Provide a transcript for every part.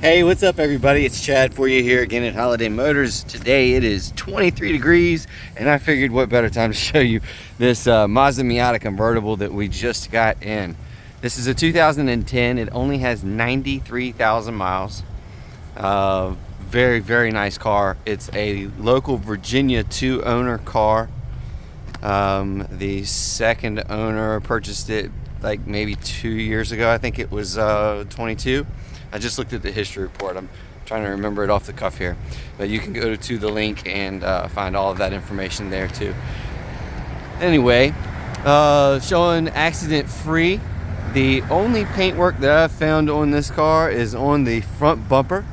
Hey, what's up everybody? It's Chad for you here again at Holiday Motors. Today it is 23 degrees and I figured what better time to show you this Mazda Miata convertible that we just got in. This is a 2010. It only has 93,000 miles. Very nice car. It's a local Virginia 2-owner car. The second owner purchased it like maybe 2 years ago. I think it was 22. I just looked at the history report. I'm trying to remember it off the cuff here, but you can go to the link and find all of that information there too. Anyway, showing accident free. The only paintwork that I've found on this car is on the front bumper,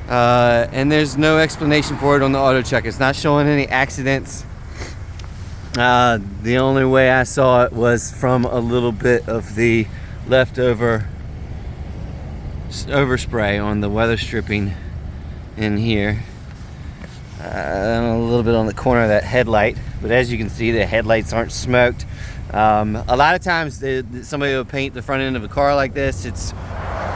and there's no explanation for it on the auto check. It's not showing any accidents. The only way I saw it was from a little bit of the leftover overspray on the weather stripping in here, a little bit on the corner of that headlight, but as you can see, the headlights aren't smoked. A lot of times somebody will paint the front end of a car like this. It's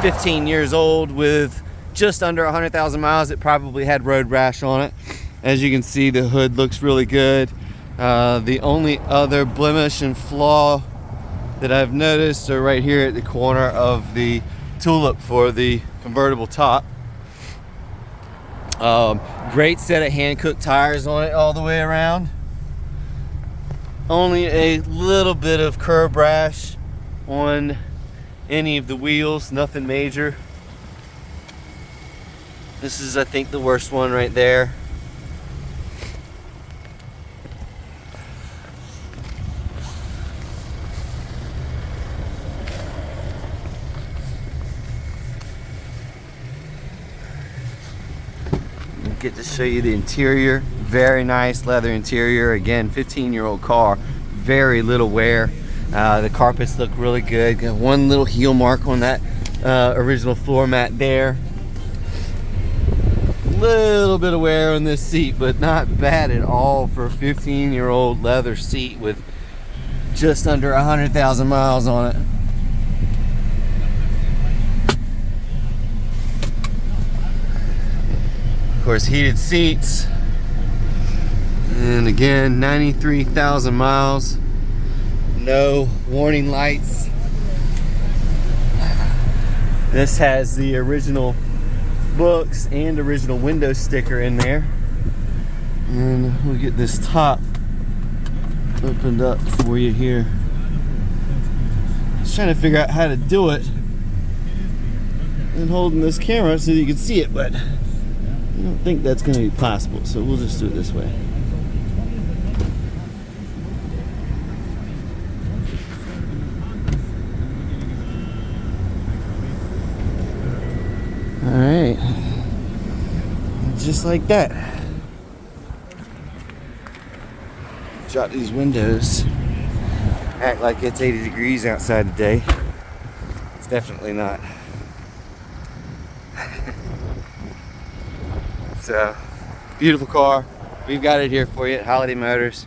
15 years old with just under 100,000 miles. It probably had road rash on it. As you can see, the hood looks really good. The only other blemish and flaw that I've noticed are right here at the corner of the tulip for the convertible top. Great set of Hankook tires on it all the way around. Only a little bit of curb rash on any of the wheels, nothing major. This is, I think, the worst one right there. Get to show you the interior. Very nice leather interior. Again, 15-year-old car, very little wear. The carpets look really good. Got one little heel mark on that original floor mat there. Little bit of wear on this seat, but not bad at all for a 15-year-old leather seat with just under 100,000 miles on it. Of course, heated seats, and again, 93,000 miles, no warning lights. This has the original books and original window sticker in there, and we'll get this top opened up for you here. I was trying to figure out how to do it and holding this camera so that you can see it, but I don't think that's going to be possible, so we'll just do it this way. Alright, just like that. Drop these windows, act like it's 80 degrees outside today. It's definitely not. So, beautiful car. We've got it here for you at Holiday Motors.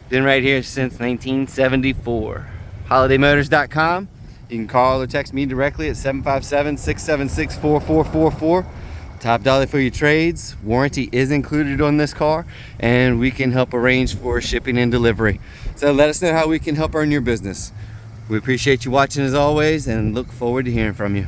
Been right here since 1974. HolidayMotors.com. You can call or text me directly at 757-676-4444. Top dollar for your trades. Warranty is included on this car, and we can help arrange for shipping and delivery. So let us know how we can help earn your business. We appreciate you watching as always, and look forward to hearing from you.